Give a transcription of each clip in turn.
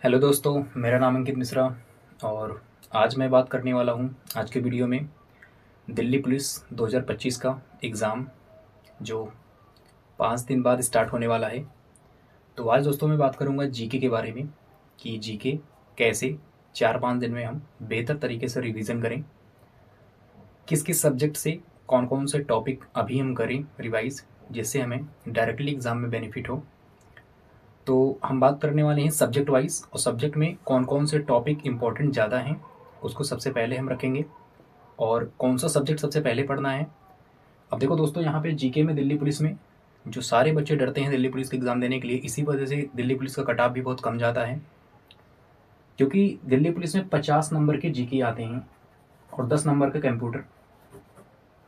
Hello दोस्तों, मेरा नाम अंकित मिश्रा और आज मैं बात करने वाला हूँ आज के वीडियो में दिल्ली पुलिस 2025 का एग्ज़ाम जो 5 दिन बाद स्टार्ट होने वाला है। तो आज दोस्तों मैं बात करूँगा जीके के बारे में कि जीके कैसे 4-5 दिन में हम बेहतर तरीके से रिवीजन करें, किस किस सब्जेक्ट से कौन कौन से टॉपिक अभी हम करें रिवाइज, जिससे हमें डायरेक्टली एग्ज़ाम में बेनिफिट हो। तो हम बात करने वाले हैं सब्जेक्ट वाइज और सब्जेक्ट में कौन कौन से टॉपिक इम्पोर्टेंट ज़्यादा हैं उसको सबसे पहले हम रखेंगे और कौन सा सब्जेक्ट सबसे पहले पढ़ना है। अब देखो दोस्तों, यहाँ पे जीके में दिल्ली पुलिस में जो सारे बच्चे डरते हैं दिल्ली पुलिस के एग्ज़ाम देने के लिए, इसी वजह से दिल्ली पुलिस का कट ऑफ भी बहुत कम जाता है, क्योंकि दिल्ली पुलिस में 50 नंबर के जीके आते हैं और 10 नंबर का कंप्यूटर।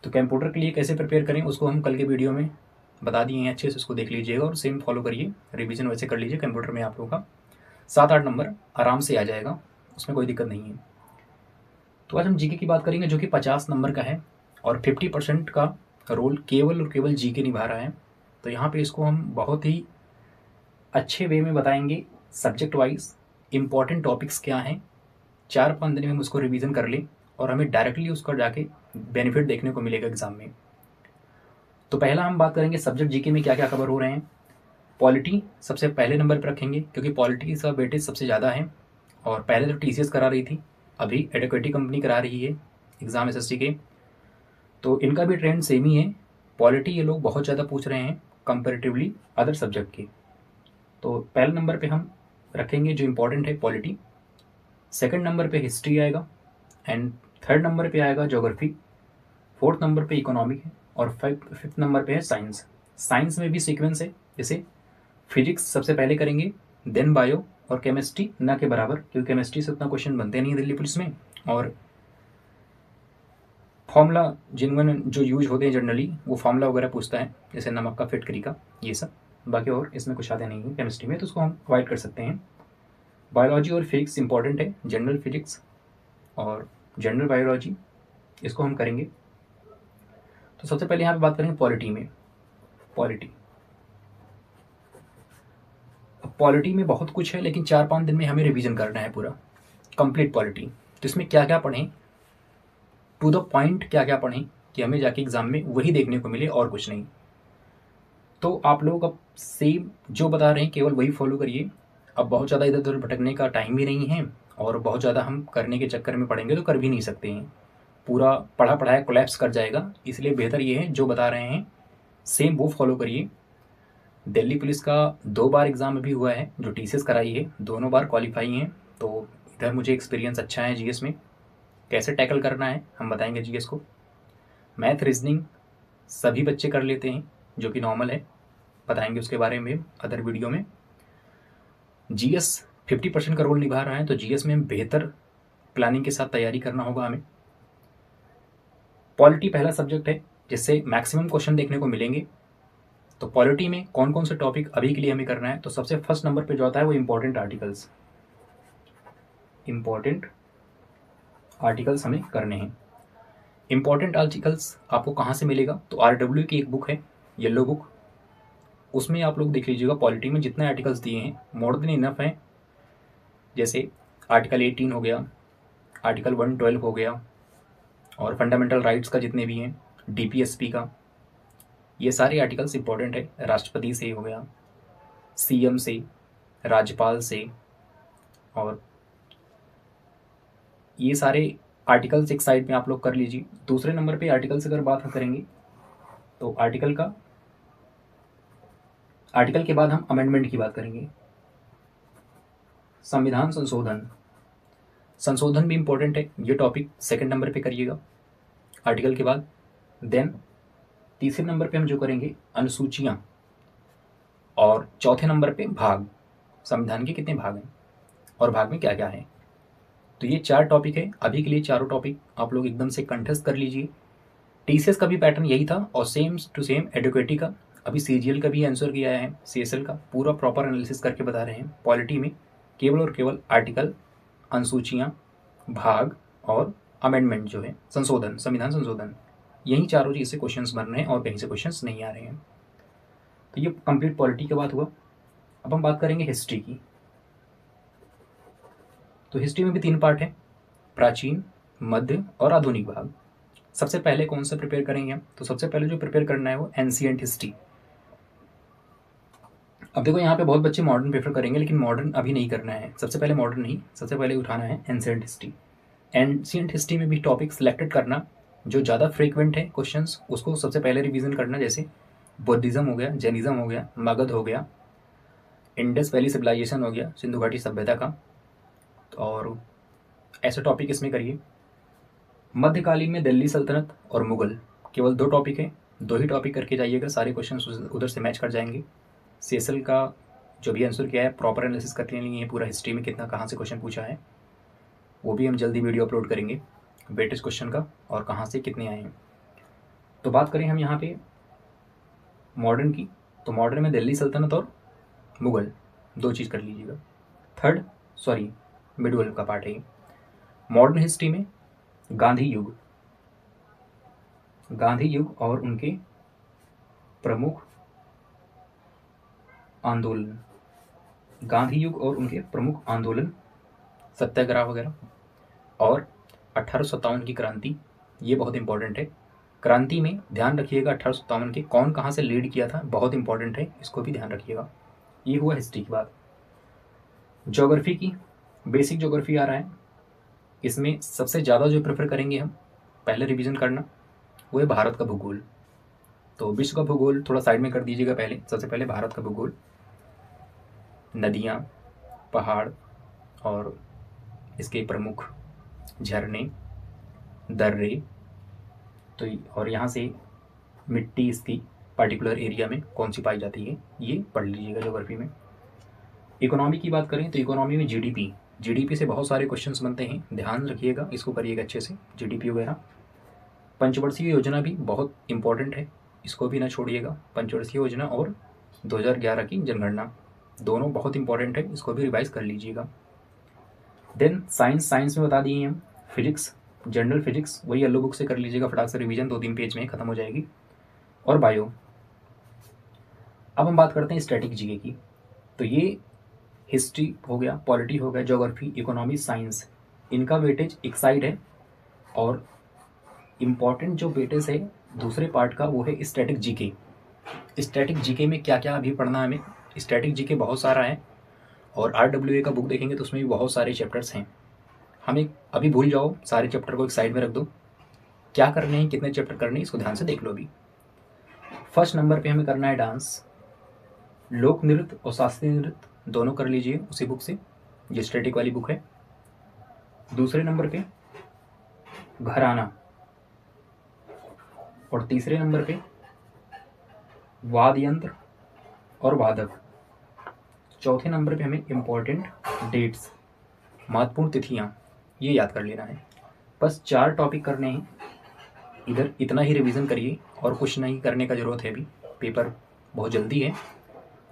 तो कंप्यूटर के लिए कैसे प्रिपेयर करें उसको हम कल के वीडियो में बता दिए हैं, अच्छे से उसको देख लीजिएगा और सेम फॉलो करिए, रिविजन वैसे कर लीजिए। कंप्यूटर में आप लोगों का 7-8 नंबर आराम से आ जाएगा, उसमें कोई दिक्कत नहीं है। तो आज हम जीके की बात करेंगे जो कि 50 नंबर का है और 50% का रोल केवल और केवल जीके निभा रहा है। तो यहाँ पे इसको हम बहुत ही अच्छे वे में बताएंगे, सब्जेक्ट वाइज इम्पॉर्टेंट टॉपिक्स क्या हैं, 4-5 दिन में हम उसको रिवीजन कर लें और हमें डायरेक्टली उसका जाके बेनिफिट देखने को मिलेगा एग्जाम में। तो पहला हम बात करेंगे सब्जेक्ट जीके में क्या क्या कवर हो रहे हैं। पॉलिटी सबसे पहले नंबर पर रखेंगे क्योंकि पॉलिटी का वेटेज सबसे ज़्यादा है और पहले तो टीसीएस करा रही थी, अभी एडुकेटी कंपनी करा रही है एग्ज़ाम एसएससी के। तो इनका भी ट्रेंड सेम ही है, पॉलिटी ये लोग बहुत ज़्यादा पूछ रहे हैं कंपेरेटिवली अदर सब्जेक्ट के। तो पहले नंबर पे हम रखेंगे जो इम्पोर्टेंट है पॉलिटी, सेकंड नंबर पे हिस्ट्री आएगा एंड थर्ड नंबर पे आएगा ज्योग्राफी, फोर्थ नंबर पे इकोनॉमिक है और फिफ्थ नंबर पे है साइंस। साइंस में भी सीक्वेंस है, जैसे फिजिक्स सबसे पहले करेंगे, देन बायो और केमिस्ट्री ना के बराबर, क्योंकि केमिस्ट्री से उतना क्वेश्चन बनते नहीं है दिल्ली पुलिस में। और फॉर्मूला जिनमें जो यूज होते हैं जनरली वो फार्मूला वगैरह पूछता है, जैसे नमक का फिटकरी का, ये सब। बाकी और इसमें कुछ आते नहीं है केमिस्ट्री में, तो उसको हम अवॉइड कर सकते हैं। बायोलॉजी और फिजिक्स इंपॉर्टेंट है, जनरल फिजिक्स और जनरल बायोलॉजी, इसको हम करेंगे। तो सबसे पहले यहाँ पे बात करेंगे पॉलिटी में। पॉलिटी, अब पॉलिटी में बहुत कुछ है लेकिन 4-5 दिन में हमें रिवीजन करना है पूरा कंप्लीट पॉलिटी। तो इसमें क्या क्या पढ़ें, टू द पॉइंट क्या क्या पढ़ें कि हमें जाके एग्जाम में वही देखने को मिले और कुछ नहीं। तो आप लोग अब सेम जो बता रहे हैं केवल वही फॉलो करिए। अब बहुत ज़्यादा इधर उधर भटकने का टाइम भी नहीं है और बहुत ज़्यादा हम करने के चक्कर में पढ़ेंगे तो कर भी नहीं सकते हैं, पूरा पढ़ा पढ़ाया कोलैप्स कर जाएगा। इसलिए बेहतर ये है जो बता रहे हैं सेम वो फॉलो करिए। दिल्ली पुलिस का 2 बार एग्ज़ाम अभी हुआ है, जो टीसीएस कराई है, दोनों बार क्वालिफाई हैं। तो इधर मुझे एक्सपीरियंस अच्छा है जीएस में, कैसे टैकल करना है हम बताएंगे जीएस को। मैथ रीजनिंग सभी बच्चे कर लेते हैं जो कि नॉर्मल है, बताएंगे उसके बारे में अदर वीडियो में। जीएस 50% का रोल निभा रहा है, तो जीएस में बेहतर प्लानिंग के साथ तैयारी करना होगा हमें। पॉलिटी पहला सब्जेक्ट है जिससे मैक्सिमम क्वेश्चन देखने को मिलेंगे। तो पॉलिटी में कौन कौन से टॉपिक अभी के लिए हमें करना है, तो सबसे फर्स्ट नंबर पे जो आता है वो इम्पोर्टेंट आर्टिकल्स। इम्पोर्टेंट आर्टिकल्स हमें करने हैं। इम्पोर्टेंट आर्टिकल्स आपको कहाँ से मिलेगा, तो आरडब्ल्यू की एक बुक है, येलो बुक, उसमें आप लोग देख लीजिएगा पॉलिटी में जितने आर्टिकल्स दिए हैं मोर देन इनफ है। जैसे आर्टिकल 18 हो गया, आर्टिकल 112 हो गया और फंडामेंटल राइट्स का जितने भी हैं, डीपीएसपी का, ये सारे आर्टिकल्स इंपॉर्टेंट है। राष्ट्रपति से हो गया, सीएम से, राज्यपाल से, और ये सारे आर्टिकल्स एक साइड में आप लोग कर लीजिए। दूसरे नंबर पे आर्टिकल से अगर बात हम करेंगे तो आर्टिकल के बाद हम अमेंडमेंट की बात करेंगे। संविधान संशोधन, संशोधन भी इंपॉर्टेंट है, ये टॉपिक सेकंड नंबर पे करिएगा आर्टिकल के बाद। देन तीसरे नंबर पे हम जो करेंगे अनुसूचियां, और चौथे नंबर पे भाग, संविधान के कितने भाग हैं और भाग में क्या क्या है। तो ये 4 टॉपिक है अभी के लिए, चारों टॉपिक आप लोग एकदम से कंठस्थ कर लीजिए। टीसीएस का भी पैटर्न यही था और सेम टू सेम एडुकेटी का, अभी सीजीएल का भी आंसर किया है, सीएसएल का पूरा प्रॉपर एनालिसिस करके बता रहे हैं। पॉलिटी में केवल और केवल आर्टिकल, अनुसूचियाँ, भाग और अमेंडमेंट जो है संशोधन, संविधान संशोधन, यही चारों चीज़ से क्वेश्चंस बन रहे हैं और कहीं से क्वेश्चंस नहीं आ रहे हैं। तो ये कंप्लीट पॉलिटी की बात हुआ। अब हम बात करेंगे हिस्ट्री की। तो हिस्ट्री में भी 3 पार्ट है, प्राचीन, मध्य और आधुनिक भाग। सबसे पहले कौन सा प्रिपेयर करेंगे हम? तो सबसे पहले जो प्रिपेयर करना है वो एंशिएंट हिस्ट्री। अब देखो यहाँ पे बहुत बच्चे मॉडर्न प्रेफर करेंगे, लेकिन मॉडर्न अभी नहीं करना है। सबसे पहले मॉडर्न नहीं, सबसे पहले उठाना है एंशिएंट हिस्ट्री। एंशिएंट हिस्ट्री में भी टॉपिक सिलेक्टेड करना जो ज़्यादा फ्रीक्वेंट है क्वेश्चंस, उसको सबसे पहले रिवीजन करना। जैसे बुद्धिज़्म हो गया, जैनिज़्म हो गया, मगध हो गया, इंडस वैली सिविलाइजेशन हो गया, सिंधु घाटी सभ्यता का, और ऐसे टॉपिक इसमें करिए। मध्यकालीन में दिल्ली सल्तनत और मुगल, केवल 2 टॉपिक है, 2 ही टॉपिक करके जाइएगा, सारे क्वेश्चन उधर से मैच कर जाएंगे। सेसल का जो भी आंसर किया है प्रॉपर एनालिसिस करने लिए पूरा हिस्ट्री में कितना कहाँ से क्वेश्चन पूछा है, वो भी हम जल्दी वीडियो अपलोड करेंगे वेटेज क्वेश्चन का और कहाँ से कितने आए हैं। तो बात करें हम यहाँ पे मॉडर्न की, तो मॉडर्न में दिल्ली सल्तनत और मुगल 2 चीज़ कर लीजिएगा। मिडल का पार्ट है ये। मॉडर्न हिस्ट्री में गांधी युग और उनके प्रमुख आंदोलन, गांधी युग और उनके प्रमुख आंदोलन, सत्याग्रह वगैरह, और 1857 की क्रांति, ये बहुत इंपॉर्टेंट है। क्रांति में ध्यान रखिएगा 1857 के कौन कहाँ से लीड किया था, बहुत इंपॉर्टेंट है, इसको भी ध्यान रखिएगा। ये हुआ हिस्ट्री की बात। ज्योग्राफी की, बेसिक ज्योग्राफी आ रहा है, इसमें सबसे ज़्यादा जो प्रेफर करेंगे हम पहले रिवीजन करना वो है भारत का भूगोल। तो विश्व का भूगोल थोड़ा साइड में कर दीजिएगा पहले, सबसे पहले भारत का भूगोल, नदियाँ, पहाड़ और इसके प्रमुख झरने, दर्रे, तो और यहाँ से मिट्टी इसकी पर्टिकुलर एरिया में कौन सी पाई जाती है, ये पढ़ लीजिएगा ज्योग्राफी में। इकोनॉमी की बात करें तो इकोनॉमी में जीडीपी से बहुत सारे क्वेश्चंस बनते हैं, ध्यान रखिएगा, इसको करिएगा अच्छे से, जीडीपी वगैरह। पंचवर्षीय योजना भी बहुत इंपॉर्टेंट है, इसको भी ना छोड़िएगा। पंचवर्षीय योजना और 2011 की जनगणना दोनों बहुत इंपॉर्टेंट है, इसको भी रिवाइज कर लीजिएगा। देन साइंस में बता दिए हम, फिजिक्स, जनरल फिजिक्स वही येलो बुक से कर लीजिएगा, फटाक से रिवीजन 2-3 पेज में खत्म हो जाएगी। और बायो। अब हम बात करते हैं स्टैटिक जीके की। तो ये हिस्ट्री हो गया, पॉलिटी हो गया, ज्योग्राफी, इकोनॉमी, साइंस, इनका वेटेज एक साइड है, और इम्पॉर्टेंट जो वेटेज है दूसरे पार्ट का वो है स्टैटिक जीके। स्टैटिक जीके में क्या क्या अभी पढ़ना है हमें, स्टैटिक जीके बहुत सारा है, और RWA का बुक देखेंगे तो उसमें भी बहुत सारे चैप्टर्स हैं। हमें अभी भूल जाओ, सारे चैप्टर को एक साइड में रख दो, क्या करने हैं, कितने चैप्टर करने हैं, इसको ध्यान से देख लो। अभी फर्स्ट नंबर पे हमें करना है डांस, लोक नृत्य और शास्त्रीय नृत्य दोनों कर लीजिए उसी बुक से, जो स्टैटिक वाली बुक है। दूसरे नंबर पे घराना, और तीसरे नंबर पे वाद्य यंत्र और वादक। चौथे नंबर पे हमें इम्पोर्टेंट डेट्स, महत्वपूर्ण तिथियाँ, ये याद कर लेना है। बस 4 टॉपिक करने हैं, इधर इतना ही रिवीजन करिए और कुछ नहीं करने का ज़रूरत है। अभी पेपर बहुत जल्दी है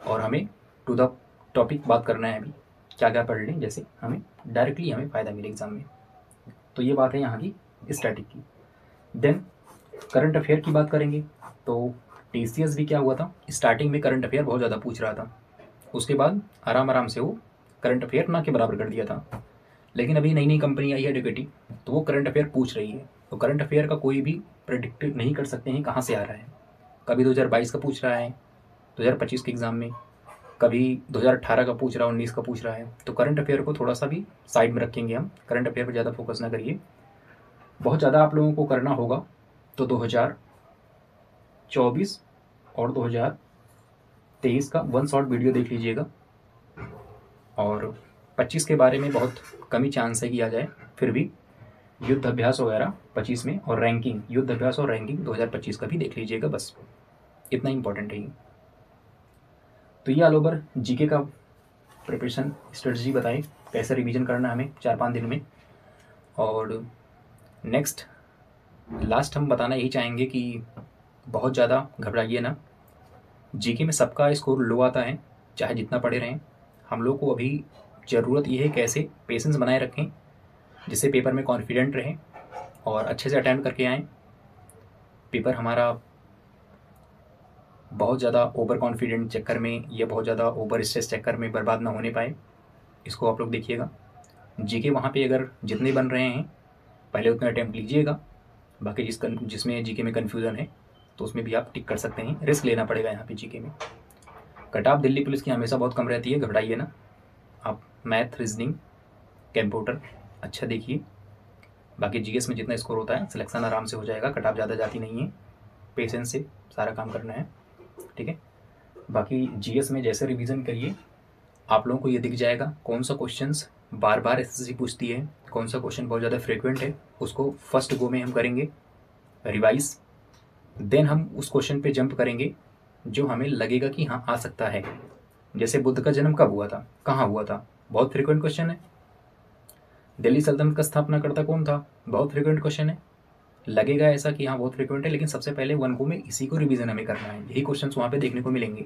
और हमें टू द टॉपिक बात करना है। अभी क्या क्या पढ़ लें, जैसे हमें डायरेक्टली हमें फ़ायदा मिले एग्ज़ाम में। तो ये बात है यहाँ की स्टैटिक की। देन करंट अफेयर की बात करेंगे तो TCS भी क्या हुआ था, स्टार्टिंग में करंट अफेयर बहुत ज़्यादा पूछ रहा था, उसके बाद आराम से वो करंट अफेयर ना के बराबर कर दिया था। लेकिन अभी नई नई कंपनी आई है डिकेटी, तो वो करंट अफेयर पूछ रही है। तो करंट अफेयर का कोई भी प्रेडिक्ट नहीं कर सकते हैं कहाँ से आ रहा है, कभी 2022 का पूछ रहा है 2025 के एग्ज़ाम में, कभी 2018 का पूछ रहा है, 19 का पूछ रहा है। तो करंट अफेयर को थोड़ा सा भी साइड में रखेंगे हम, करंट अफेयर पर ज़्यादा फोकस ना करिए। बहुत ज़्यादा आप लोगों को करना होगा तो 2024 और 2023 का 1 शॉर्ट वीडियो देख लीजिएगा, और 25 के बारे में बहुत कम ही चांस है कि आ जाए, फिर भी युद्ध अभ्यास वगैरह 25 में, और रैंकिंग, युद्ध अभ्यास और रैंकिंग 2025 का भी देख लीजिएगा, बस इतना इंपॉर्टेंट है ये। तो ये ऑल ओवर जीके का प्रिपरेशन स्ट्रेटजी बताएं, कैसे रिवीजन करना हमें 4-5 दिन में। और नेक्स्ट लास्ट हम बताना यही चाहेंगे कि बहुत ज़्यादा घबराइए ना, जीके में सबका स्कोर लो आता है, चाहे जितना पढ़े रहें। हम लोग को अभी ज़रूरत ये है कैसे पेशेंस बनाए रखें, जिससे पेपर में कॉन्फिडेंट रहें और अच्छे से अटेम्प्ट करके आएँ। पेपर हमारा बहुत ज़्यादा ओवर कॉन्फिडेंट चक्कर में या बहुत ज़्यादा ओवर स्ट्रेस चक्कर में बर्बाद ना होने पाए, इसको आप लोग देखिएगा। जीके वहाँ पे अगर जितने बन रहे हैं पहले उतना अटैम्प्ट लीजिएगा, बाकी जिसमें जीके में कन्फ्यूज़न है तो उसमें भी आप टिक कर सकते हैं। रिस्क लेना पड़ेगा यहाँ पे जीके में। कट ऑफ दिल्ली पुलिस की हमेशा बहुत कम रहती है, घबराइए ना। आप मैथ, रीजनिंग, कंप्यूटर अच्छा देखिए, बाकी जीएस में जितना स्कोर होता है सिलेक्शन आराम से हो जाएगा। कट ऑफ ज़्यादा जाती नहीं है, पेशेंस से सारा काम करना है, ठीक है। बाकी जीएस में जैसे रिवीजन करिए आप लोगों को ये दिख जाएगा कौन सा क्वेश्चंस बार बार एसएससी पूछती है, कौन सा क्वेश्चन बहुत ज़्यादा फ्रिक्वेंट है, उसको फर्स्ट गो में हम करेंगे रिवाइज। देन हम उस क्वेश्चन पे जंप करेंगे जो हमें लगेगा कि हाँ आ सकता है। जैसे बुद्ध का जन्म कब हुआ था, कहाँ हुआ था, बहुत फ्रिक्वेंट क्वेश्चन है। दिल्ली सल्तनत का स्थापना करता कौन था, बहुत फ्रिक्वेंट क्वेश्चन है। लगेगा ऐसा कि हाँ बहुत फ्रिक्वेंट है, लेकिन सबसे पहले वन गो में इसी को रिवीजन हमें करना है। यही क्वेश्चन वहाँ पे देखने को मिलेंगे।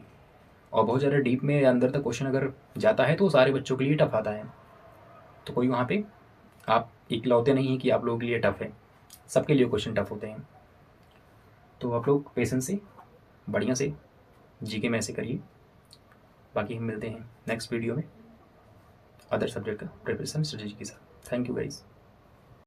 और बहुत ज़्यादा डीप में अंदर तक क्वेश्चन अगर जाता है तो सारे बच्चों के लिए टफ आता है। तो कोई वहाँ पे आप इकलौते नहीं हैं कि आप लोगों के लिए टफ है, सबके लिए क्वेश्चन टफ होते हैं। तो आप लोग पेशेंस से बढ़िया से जीके में ऐसे करिए। बाकी हम मिलते हैं नेक्स्ट वीडियो में अदर सब्जेक्ट का प्रिपरेशन स्ट्रेटेजी के साथ। Thank you guys.